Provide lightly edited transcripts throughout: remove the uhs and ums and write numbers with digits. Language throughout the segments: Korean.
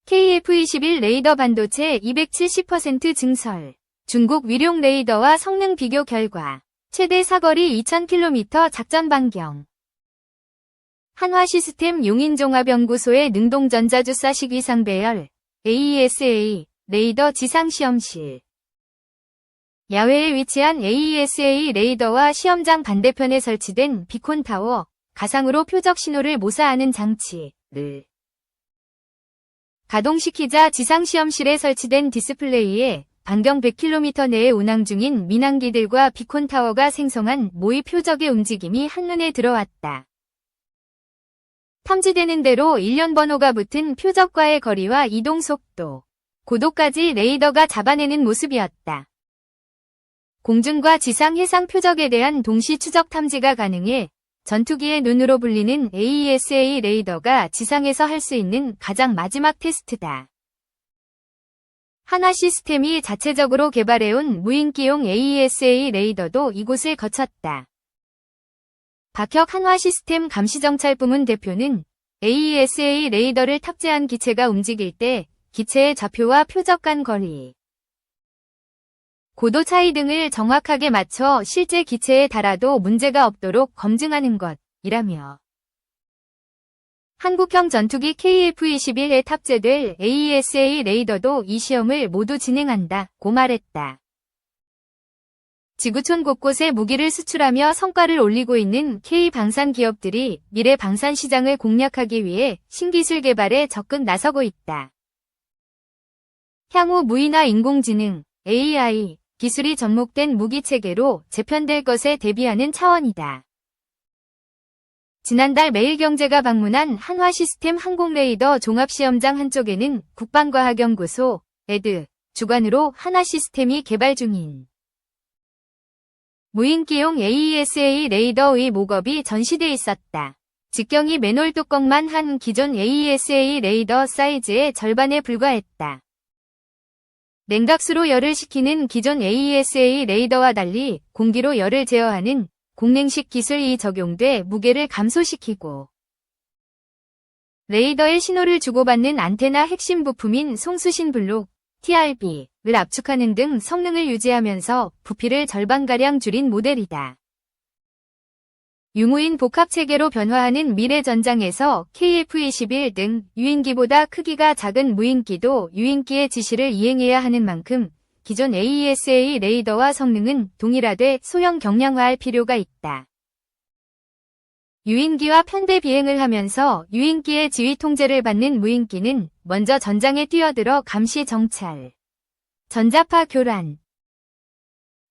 KF-21 레이더 반도체 270% 증설. 중국 위룡 레이더와 성능 비교 결과. 최대 사거리 2000km 작전 반경. 한화시스템 용인종합연구소의 능동전자주사 시기상 배열 AESA 레이더 지상시험실. 야외에 위치한 AESA 레이더와 시험장 반대편에 설치된 비콘타워, 가상으로 표적 신호를 모사하는 장치를 가동시키자 지상시험실에 설치된 디스플레이에 반경 100km 내에 운항 중인 민항기들과 비콘타워가 생성한 모의 표적의 움직임이 한눈에 들어왔다. 탐지되는 대로 일련 번호가 붙은 표적과의 거리와 이동 속도, 고도까지 레이더가 잡아내는 모습이었다. 공중과 지상 해상 표적에 대한 동시 추적 탐지가 가능해 전투기의 눈으로 불리는 AESA 레이더가 지상에서 할 수 있는 가장 마지막 테스트다. 한화시스템이 자체적으로 개발해온 무인기용 AESA 레이더도 이곳을 거쳤다. 박혁 한화시스템 감시정찰부문 대표는 AESA 레이더를 탑재한 기체가 움직일 때 기체의 좌표와 표적 간 거리, 고도 차이 등을 정확하게 맞춰 실제 기체에 달아도 문제가 없도록 검증하는 것이라며 한국형 전투기 KF-21에 탑재될 AESA 레이더도 이 시험을 모두 진행한다고 말했다. 지구촌 곳곳에 무기를 수출하며 성과를 올리고 있는 K방산 기업들이 미래 방산 시장을 공략하기 위해 신기술 개발에 적극 나서고 있다. 향후 무인화 인공지능, AI, 기술이 접목된 무기체계로 재편될 것에 대비하는 차원이다. 지난달 매일경제가 방문한 한화시스템 항공레이더 종합시험장 한쪽에는 국방과학연구소, ED, 주관으로 한화시스템이 개발 중인 무인기용 AESA 레이더의 모겁이 전시돼 있었다. 직경이 맨홀 뚜껑만 한 기존 AESA 레이더 사이즈의 절반에 불과했다. 냉각수로 열을 식히는 기존 AESA 레이더와 달리 공기로 열을 제어하는 공냉식 기술이 적용돼 무게를 감소시키고 레이더의 신호를 주고받는 안테나 핵심 부품인 송수신 블록, TRB를 압축하는 등 성능을 유지하면서 부피를 절반가량 줄인 모델이다. 유무인 복합체계로 변화하는 미래 전장에서 KF-21 등 유인기보다 크기가 작은 무인기도 유인기의 지시를 이행해야 하는 만큼 기존 AESA 레이더와 성능은 동일하되 소형 경량화할 필요가 있다. 유인기와 편대 비행을 하면서 유인기의 지휘 통제를 받는 무인기는 먼저 전장에 뛰어들어 감시 정찰, 전자파 교란,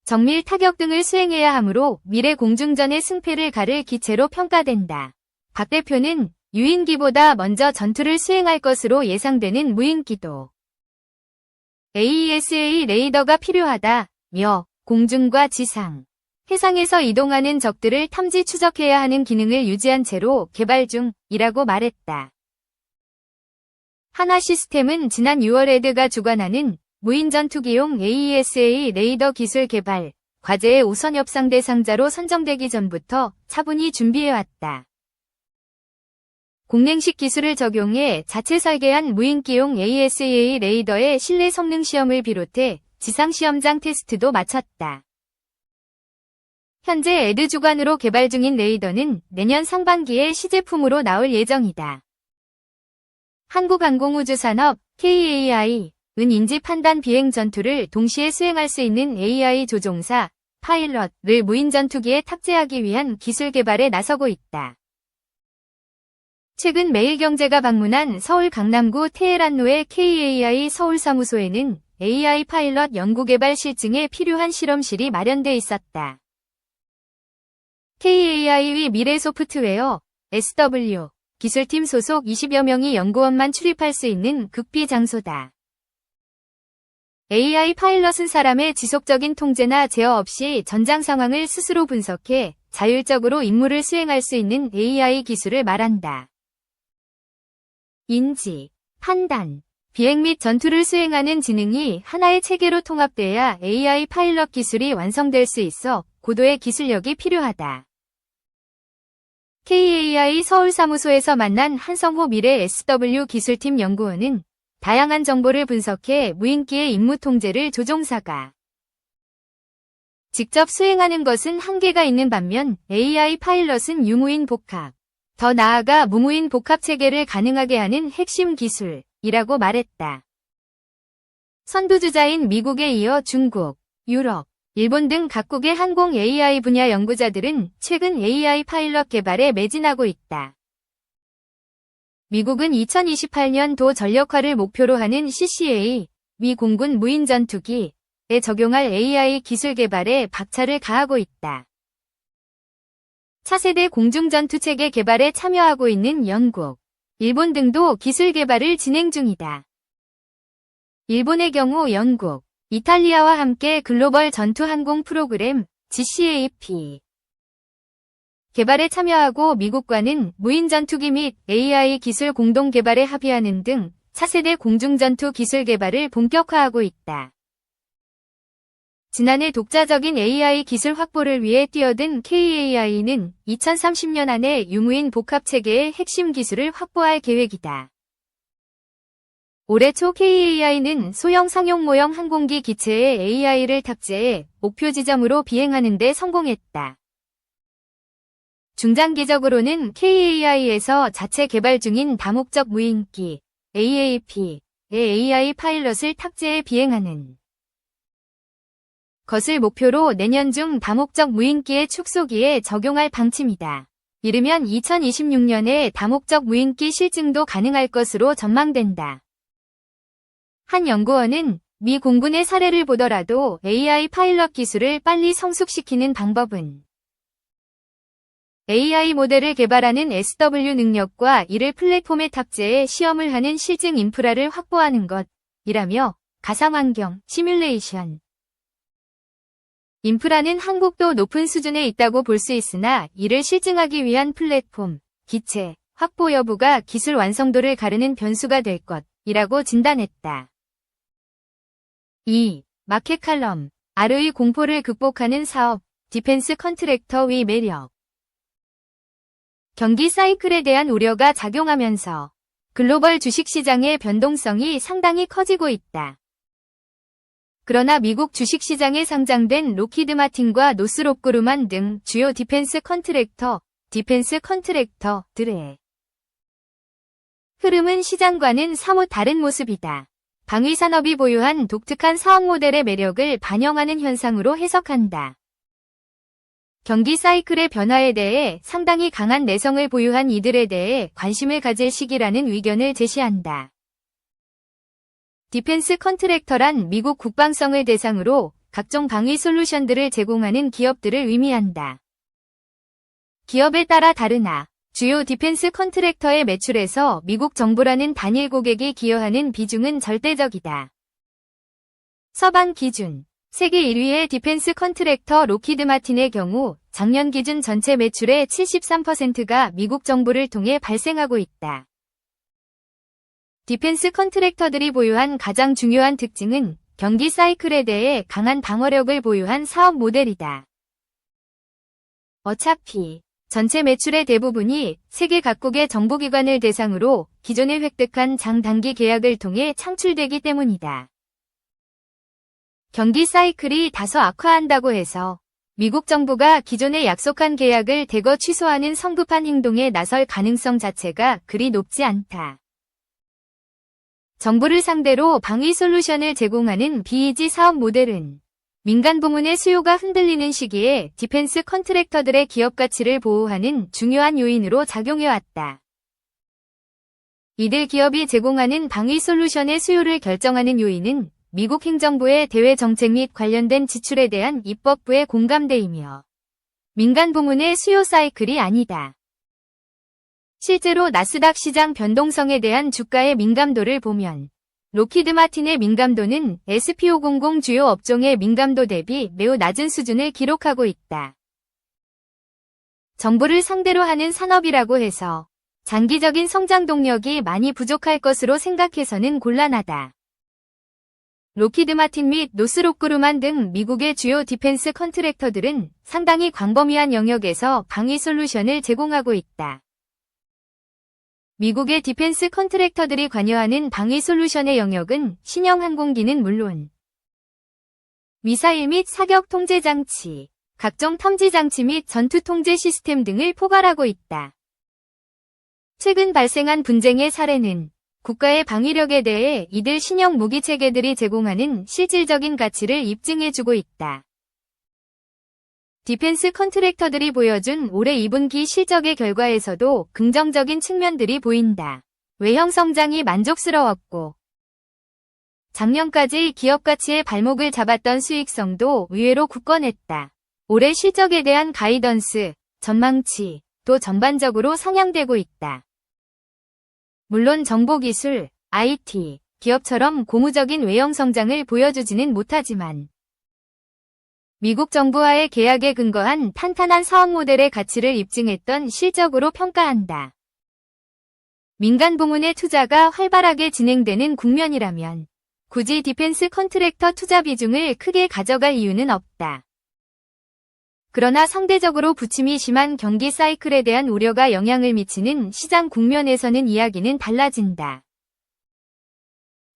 정밀 타격 등을 수행해야 하므로 미래 공중전의 승패를 가를 기체로 평가된다. 박 대표는 유인기보다 먼저 전투를 수행할 것으로 예상되는 무인기도 AESA 레이더가 필요하다며 공중과 지상, 해상에서 이동하는 적들을 탐지 추적해야 하는 기능을 유지한 채로 개발 중이라고 말했다. 한화시스템은 지난 6월 ED가 주관하는 무인전투기용 AESA 레이더 기술 개발 과제의 우선 협상 대상자로 선정되기 전부터 차분히 준비해왔다. 공냉식 기술을 적용해 자체 설계한 무인기용 AESA 레이더의 실내 성능 시험을 비롯해 지상시험장 테스트도 마쳤다. 현재 ED 주관으로 개발 중인 레이더는 내년 상반기에 시제품으로 나올 예정이다. 한국항공우주산업 KAI 은 인지 판단 비행 전투를 동시에 수행할 수 있는 AI 조종사, 파일럿을 무인 전투기에 탑재하기 위한 기술 개발에 나서고 있다. 최근 매일경제가 방문한 서울 강남구 테헤란로의 KAI 서울사무소에는 AI 파일럿 연구개발 실증에 필요한 실험실이 마련돼 있었다. KAI의 미래 소프트웨어, SW, 기술팀 소속 20여 명의 연구원만 출입할 수 있는 극비 장소다. AI 파일럿은 사람의 지속적인 통제나 제어 없이 전장 상황을 스스로 분석해 자율적으로 임무를 수행할 수 있는 AI 기술을 말한다. 인지, 판단, 비행 및 전투를 수행하는 지능이 하나의 체계로 통합돼야 AI 파일럿 기술이 완성될 수 있어 고도의 기술력이 필요하다. KAI 서울사무소에서 만난 한성호 미래 SW 기술팀 연구원은 다양한 정보를 분석해 무인기의 임무 통제를 조종사가 직접 수행하는 것은 한계가 있는 반면 AI 파일럿은 유무인 복합, 더 나아가 무무인 복합 체계를 가능하게 하는 핵심 기술이라고 말했다. 선두주자인 미국에 이어 중국, 유럽, 일본 등 각국의 항공 AI 분야 연구자들은 최근 AI 파일럿 개발에 매진하고 있다. 미국은 2028년도 전력화를 목표로 하는 CCA, 미 공군 무인 전투기에 적용할 AI 기술 개발에 박차를 가하고 있다. 차세대 공중전투체계 개발에 참여하고 있는 영국, 일본 등도 기술 개발을 진행 중이다. 일본의 경우 영국, 이탈리아와 함께 글로벌 전투항공 프로그램 GCAP 개발에 참여하고 미국과는 무인 전투기 및 AI 기술 공동 개발에 합의하는 등 차세대 공중전투 기술 개발을 본격화하고 있다. 지난해 독자적인 AI 기술 확보를 위해 뛰어든 KAI는 2030년 안에 유무인 복합체계의 핵심 기술을 확보할 계획이다. 올해 초 KAI는 소형 상용모형 항공기 기체에 AI를 탑재해 목표 지점으로 비행하는 데 성공했다. 중장기적으로는 KAI에서 자체 개발 중인 다목적 무인기 AAP의 AI 파일럿을 탑재해 비행하는 것을 목표로 내년 중 다목적 무인기의 축소기에 적용할 방침이다. 이르면 2026년에 다목적 무인기 실증도 가능할 것으로 전망된다. 한 연구원은 미 공군의 사례를 보더라도 AI 파일럿 기술을 빨리 성숙시키는 방법은 AI 모델을 개발하는 SW 능력과 이를 플랫폼에 탑재해 시험을 하는 실증 인프라를 확보하는 것이라며 가상환경, 시뮬레이션, 인프라는 한국도 높은 수준에 있다고 볼 수 있으나 이를 실증하기 위한 플랫폼, 기체, 확보 여부가 기술 완성도를 가르는 변수가 될 것이라고 진단했다. 2. 마켓 칼럼, R의 공포를 극복하는 사업, 디펜스 컨트랙터의 매력. 경기 사이클에 대한 우려가 작용하면서 글로벌 주식시장의 변동성이 상당히 커지고 있다. 그러나 미국 주식시장에 상장된 로키드 마틴과 노스롭그루만 등 주요 디펜스 컨트랙터들의 흐름은 시장과는 사뭇 다른 모습이다. 방위산업이 보유한 독특한 사업 모델의 매력을 반영하는 현상으로 해석한다. 경기 사이클의 변화에 대해 상당히 강한 내성을 보유한 이들에 대해 관심을 가질 시기라는 의견을 제시한다. 디펜스 컨트랙터란 미국 국방성을 대상으로 각종 방위 솔루션들을 제공하는 기업들을 의미한다. 기업에 따라 다르나 주요 디펜스 컨트랙터의 매출에서 미국 정부라는 단일 고객이 기여하는 비중은 절대적이다. 서방 기준 세계 1위의 디펜스 컨트랙터 로키드 마틴의 경우 작년 기준 전체 매출의 73%가 미국 정부를 통해 발생하고 있다. 디펜스 컨트랙터들이 보유한 가장 중요한 특징은 경기 사이클에 대해 강한 방어력을 보유한 사업 모델이다. 어차피 전체 매출의 대부분이 세계 각국의 정부기관을 대상으로 기존에 획득한 장단기 계약을 통해 창출되기 때문이다. 경기 사이클이 다소 악화한다고 해서 미국 정부가 기존에 약속한 계약을 대거 취소하는 성급한 행동에 나설 가능성 자체가 그리 높지 않다. 정부를 상대로 방위 솔루션을 제공하는 BEG 사업 모델은 민간 부문의 수요가 흔들리는 시기에 디펜스 컨트랙터들의 기업 가치를 보호하는 중요한 요인으로 작용해왔다. 이들 기업이 제공하는 방위 솔루션의 수요를 결정하는 요인은 미국 행정부의 대외 정책 및 관련된 지출에 대한 입법부의 공감대이며 민간 부문의 수요 사이클이 아니다. 실제로 나스닥 시장 변동성에 대한 주가의 민감도를 보면 로키드 마틴의 민감도는 SP500 주요 업종의 민감도 대비 매우 낮은 수준을 기록하고 있다. 정부를 상대로 하는 산업이라고 해서 장기적인 성장 동력이 많이 부족할 것으로 생각해서는 곤란하다. 로키드 마틴 및 노스롭그루만 등 미국의 주요 디펜스 컨트랙터들은 상당히 광범위한 영역에서 방위 솔루션을 제공하고 있다. 미국의 디펜스 컨트랙터들이 관여하는 방위 솔루션의 영역은 신형 항공기는 물론 미사일 및 사격 통제 장치, 각종 탐지 장치 및 전투 통제 시스템 등을 포괄하고 있다. 최근 발생한 분쟁의 사례는 국가의 방위력에 대해 이들 신형 무기 체계들이 제공하는 실질적인 가치를 입증해주고 있다. 디펜스 컨트랙터들이 보여준 올해 2분기 실적의 결과에서도 긍정적인 측면들이 보인다. 외형 성장이 만족스러웠고 작년까지 기업 가치의 발목을 잡았던 수익성도 의외로 굳건했다. 올해 실적에 대한 가이던스, 전망치, 또 전반적으로 상향되고 있다. 물론 정보기술, IT, 기업처럼 고무적인 외형 성장을 보여주지는 못하지만 미국 정부와의 계약에 근거한 탄탄한 사업 모델의 가치를 입증했던 실적으로 평가한다. 민간 부문의 투자가 활발하게 진행되는 국면이라면 굳이 디펜스 컨트랙터 투자 비중을 크게 가져갈 이유는 없다. 그러나 상대적으로 부침이 심한 경기 사이클에 대한 우려가 영향을 미치는 시장 국면에서는 이야기는 달라진다.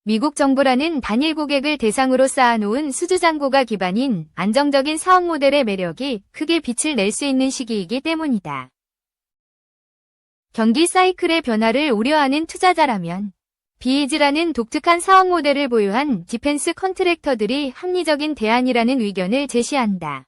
미국 정부라는 단일 고객을 대상으로 쌓아놓은 수주잔고가 기반인 안정적인 사업 모델의 매력이 크게 빛을 낼 수 있는 시기이기 때문이다. 경기 사이클의 변화를 우려하는 투자자라면 비이즈라는 독특한 사업 모델을 보유한 디펜스 컨트랙터들이 합리적인 대안이라는 의견을 제시한다.